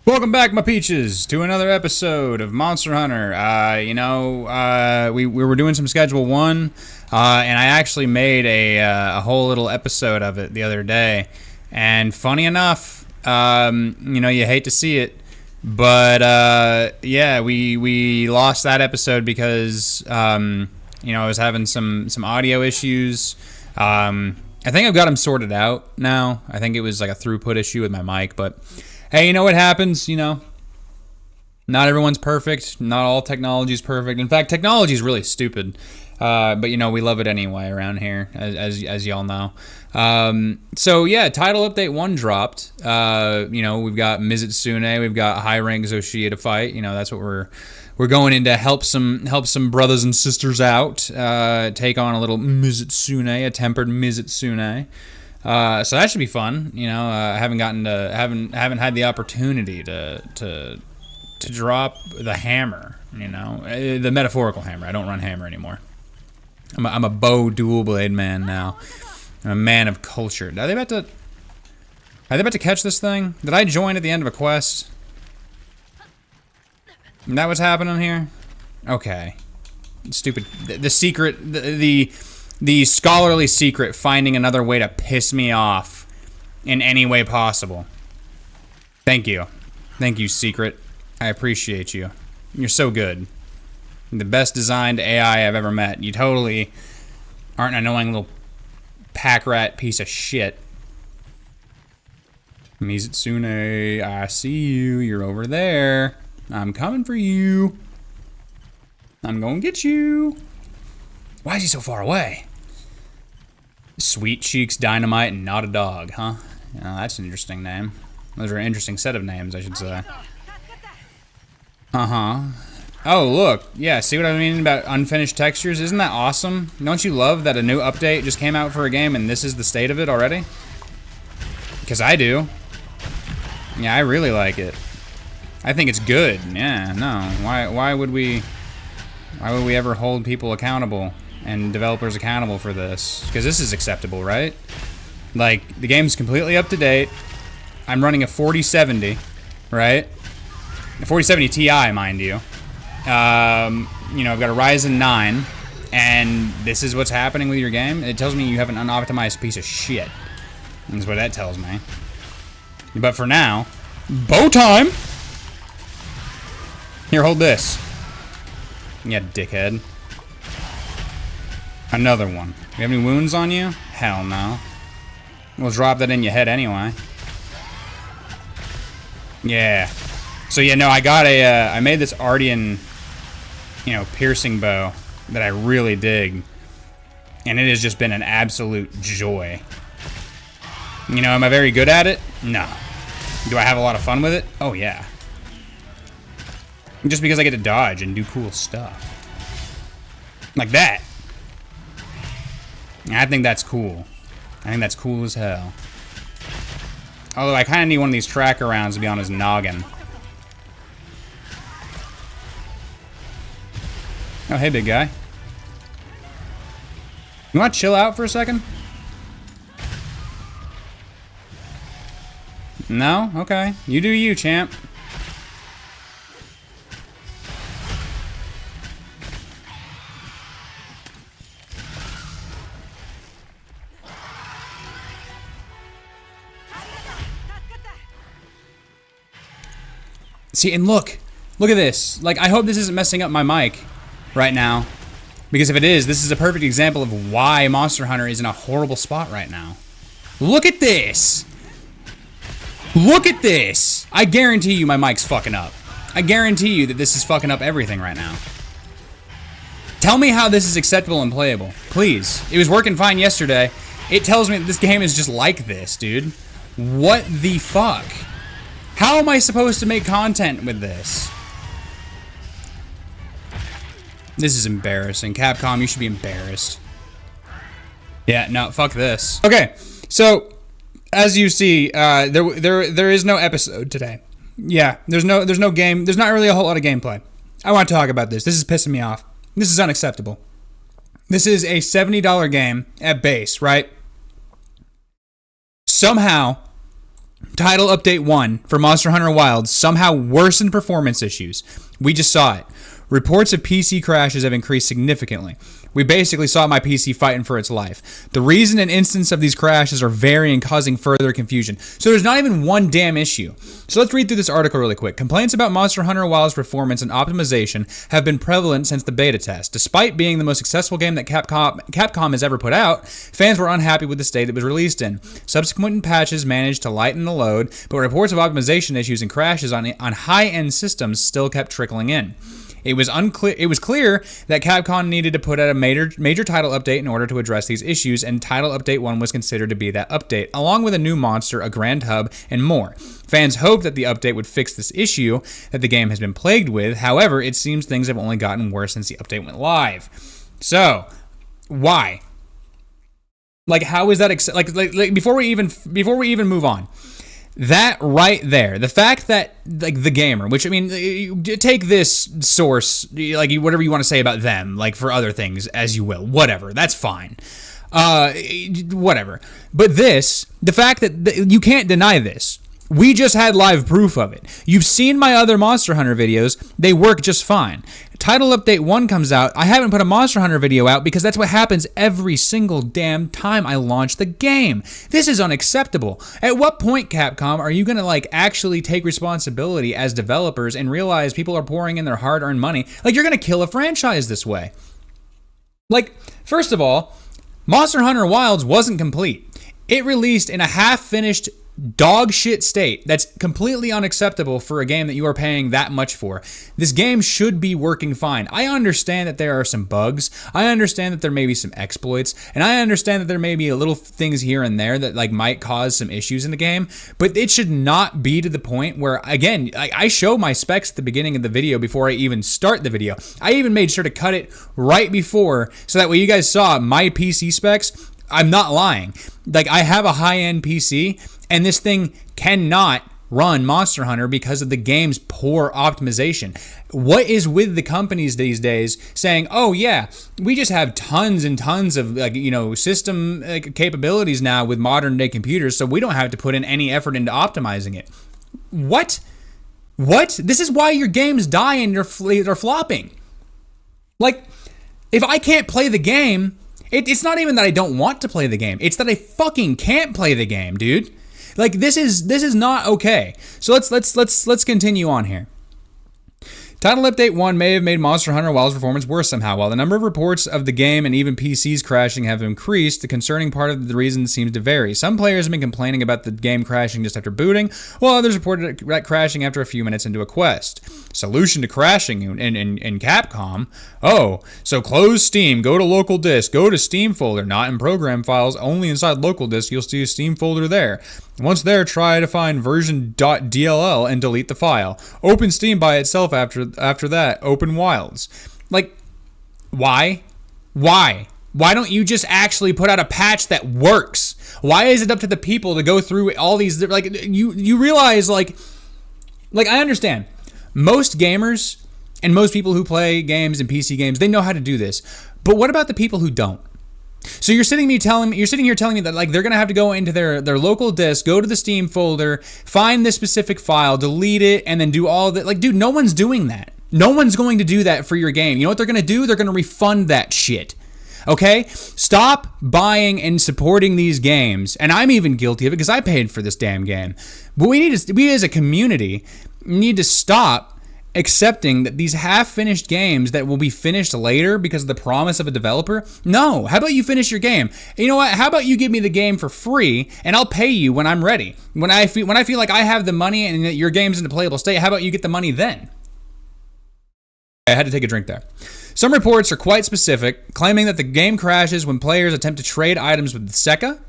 Welcome back, my peaches, to another episode of Monster Hunter. We were doing some Schedule 1, and I actually made a whole little episode of it the other day. And funny enough, you hate to see it, but yeah, we lost that episode because I was having some audio issues. I think I've got them sorted out now. I think it was like a throughput issue with my mic, but hey, you know what happens? Not everyone's perfect. Not all technology is perfect. In fact, technology is really stupid. But we love it anyway around here, as y'all know. So yeah, title update 1 dropped. We've got Mizitsune, we've got high rank Zoshia to fight. That's what we're going in to help some brothers and sisters out. Take on a little Mizitsune, a tempered Mizitsune. So that should be fun. I haven't had the opportunity to drop the hammer. The metaphorical hammer. I don't run hammer anymore. I'm a bow dual blade man now. I'm a man of culture. Are they about to catch this thing? Did I join at the end of a quest? Is that what's happening here? Okay. Stupid. The secret. The scholarly secret, finding another way to piss me off in any way possible. Thank you. Thank you, Secret. I appreciate you. You're so good. The best designed AI I've ever met. You totally aren't an annoying little pack rat piece of shit. Mizitsune, I see you. You're over there. I'm coming for you. I'm gonna get you. Why is he so far away? Sweet Cheeks Dynamite and Not a Dog, huh? That's an interesting name. Those are an interesting set of names, I should say. Uh-huh. Oh, look. Yeah, see what I mean about unfinished textures? Isn't that awesome? Don't you love that a new update just came out for a game and this is the state of it already? Because I do. Yeah, I really like it. I think it's good. Yeah, no. Why would we ever hold people accountable and developers accountable for this? Because this is acceptable, right? Like, the game's completely up to date. I'm running a 4070, right? A 4070 Ti, mind you. I've got a Ryzen 9, and this is what's happening with your game. It tells me you have an unoptimized piece of shit. That's what that tells me. But for now, bow time! Here, hold this. Yeah, dickhead. Another one. You have any wounds on you? Hell no. We'll drop that in your head anyway. Yeah. So yeah, no, I got I made this Ardean, piercing bow that I really dig. And it has just been an absolute joy. Am I very good at it? No. Do I have a lot of fun with it? Oh yeah. Just because I get to dodge and do cool stuff. Like that. I think that's cool. I think that's cool as hell. Although I kind of need one of these tracker rounds to be on his noggin. Oh, hey, big guy. You want to chill out for a second? No? Okay. You do you, champ. See, and look at this. Like, I hope this isn't messing up my mic right now. Because if it is, this is a perfect example of why Monster Hunter is in a horrible spot right now. Look at this. Look at this. I guarantee you my mic's fucking up. I guarantee you that this is fucking up everything right now. Tell me how this is acceptable and playable. Please. It was working fine yesterday. It tells me that this game is just like this, dude. What the fuck? How am I supposed to make content with this? This is embarrassing. Capcom, you should be embarrassed. Yeah, no, fuck this. Okay, so as you see, there is no episode today. Yeah, there's no game. There's not really a whole lot of gameplay. I want to talk about this. This is pissing me off. This is unacceptable. This is a $70 game at base, right? Somehow, Title Update 1 for Monster Hunter Wilds somehow worsened performance issues. We just saw it. Reports of PC crashes have increased significantly. We basically saw my PC fighting for its life. The reason and instance of these crashes are varying, causing further confusion. So there's not even one damn issue. So let's read through this article really quick. Complaints about Monster Hunter Wilds performance and optimization have been prevalent since the beta test. Despite being the most successful game that Capcom has ever put out, fans were unhappy with the state it was released in. Subsequent patches managed to lighten the load, but reports of optimization issues and crashes on high-end systems still kept trickling in. It was clear that Capcom needed to put out a major title update in order to address these issues, and Title Update 1 was considered to be that update, along with a new monster, a grand hub, and more. Fans hoped that the update would fix this issue that the game has been plagued with. However, it seems things have only gotten worse since the update went live. So, why? Like, how is that before we even move on? That right there, the fact that, like, the gamer, which, I mean, you take this source, like, whatever you want to say about them, like, for other things, as you will, whatever, that's fine, whatever, but the fact that you can't deny this. We just had live proof of it. You've seen my other Monster Hunter videos. They work just fine. Title Update 1 comes out. I haven't put a Monster Hunter video out because that's what happens every single damn time I launch the game. This is unacceptable. At what point, Capcom, are you going to, like, actually take responsibility as developers and realize people are pouring in their hard-earned money? Like, you're going to kill a franchise this way. Like, first of all, Monster Hunter Wilds wasn't complete. It released in a half-finished dog shit state that's completely unacceptable for a game that you are paying that much for. This game should be working fine. I understand that there are some bugs. I understand that there may be some exploits, and I understand that there may be a little things here and there that, like, might cause some issues in the game, but it should not be to the point where, again, I show my specs at the beginning of the video before I even start the video. I even made sure to cut it right before so that way you guys saw my PC specs. I'm not lying. Like, I have a high-end PC, and this thing cannot run Monster Hunter because of the game's poor optimization. What is with the companies these days saying, oh yeah, we just have tons and tons of, like, you know, system capabilities now with modern day computers, so we don't have to put in any effort into optimizing it. What? This is why your games die and they're flopping. Like, if I can't play the game, it's not even that I don't want to play the game. It's that I fucking can't play the game, dude. Like, this is not okay. So let's continue on here. Title Update 1 may have made Monster Hunter Wilds' performance worse somehow. While the number of reports of the game and even PCs crashing have increased, the concerning part of the reason seems to vary. Some players have been complaining about the game crashing just after booting, while others reported it crashing after a few minutes into a quest. Solution to crashing in Capcom? Oh, so close Steam, go to local disk, go to Steam folder, not in program files, only inside local disk, you'll see a Steam folder there. Once there, try to find version.dll and delete the file. Open Steam by itself after that. Open Wilds. Like, why? Why don't you just actually put out a patch that works? Why is it up to the people to go through all these, like, you realize, like I understand. Most gamers and most people who play games and PC games, they know how to do this. But what about the people who don't? So you're sitting here telling me that, like, they're gonna have to go into their local disk, go to the Steam folder, find this specific file, delete it, and then do all of that. Like, dude, no one's doing that. No one's going to do that for your game. You know what they're gonna do? They're gonna refund that shit. Okay? Stop buying and supporting these games. And I'm even guilty of it because I paid for this damn game. But we as a community need to stop accepting that these half-finished games that will be finished later because of the promise of a developer. No, how about you finish your game? You know what? How about you give me the game for free and I'll pay you when I'm ready. When I feel like I have the money and that your game's in a playable state, how about you get the money then? I had to take a drink there. Some reports are quite specific, claiming that the game crashes when players attempt to trade items with the Sekka.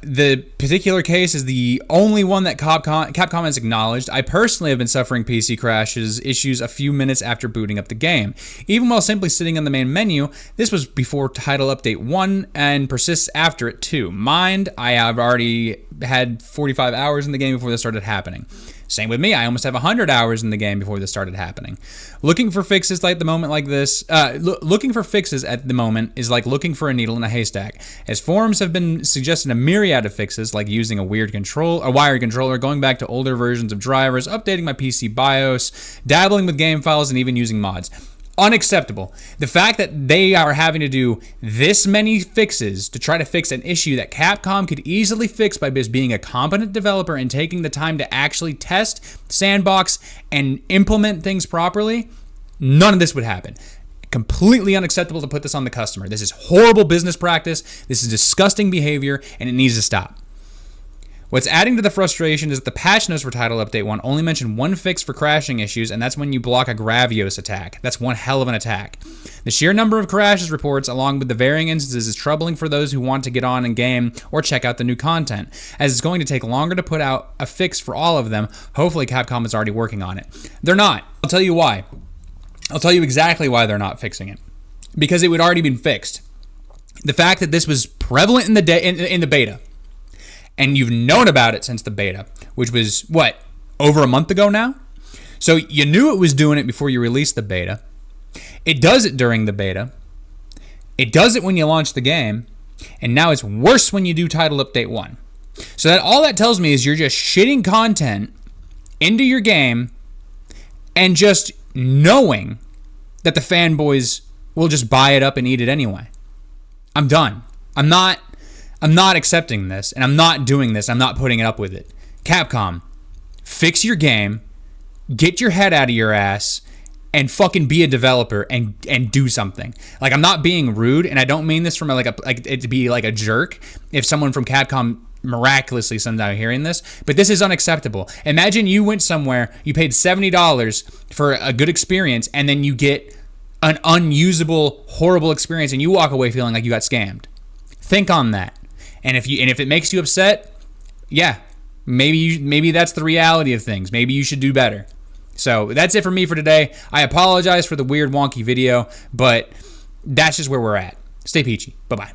The particular case is the only one that Capcom has acknowledged. I personally have been suffering PC crashes issues a few minutes after booting up the game. Even while simply sitting in the main menu, this was before Title Update 1 and persists after it too. Mind, I have already had 45 hours in the game before this started happening. Same with me. I almost have 100 hours in the game before this started happening. Looking for fixes at the moment like this, looking for fixes at the moment is like looking for a needle in a haystack. As forums have been suggesting a myriad of fixes, like using a wired controller, going back to older versions of drivers, updating my PC BIOS, dabbling with game files, and even using mods. Unacceptable. The fact that they are having to do this many fixes to try to fix an issue that Capcom could easily fix by just being a competent developer and taking the time to actually test, sandbox, and implement things properly, none of this would happen. Completely unacceptable to put this on the customer. This is horrible business practice. This is disgusting behavior, and it needs to stop. What's adding to the frustration is that the patch notes for Title Update 1 only mention one fix for crashing issues, and that's when you block a Gravios attack. That's one hell of an attack. The sheer number of crashes reports, along with the varying instances, is troubling for those who want to get on in game or check out the new content, as it's going to take longer to put out a fix for all of them. Hopefully Capcom is already working on it. They're not. I'll tell you why. I'll tell you exactly why they're not fixing it. Because it would already been fixed. The fact that this was prevalent in the beta, and you've known about it since the beta, which was, over a month ago now? So you knew it was doing it before you released the beta. It does it during the beta. It does it when you launch the game. And now it's worse when you do Title Update 1. So that all that tells me is you're just shitting content into your game and just knowing that the fanboys will just buy it up and eat it anyway. I'm done. I'm not accepting this, and I'm not doing this. I'm not putting up with it. Capcom, fix your game, get your head out of your ass, and fucking be a developer and do something. Like, I'm not being rude, and I don't mean this from like it to be like a jerk if someone from Capcom miraculously somehow hearing this, but this is unacceptable. Imagine you went somewhere, you paid $70 for a good experience, and then you get an unusable, horrible experience, and you walk away feeling like you got scammed. Think on that. And if it makes you upset, yeah, maybe that's the reality of things. Maybe you should do better. So that's it for me for today. I apologize for the weird wonky video, but that's just where we're at. Stay peachy. Bye-bye.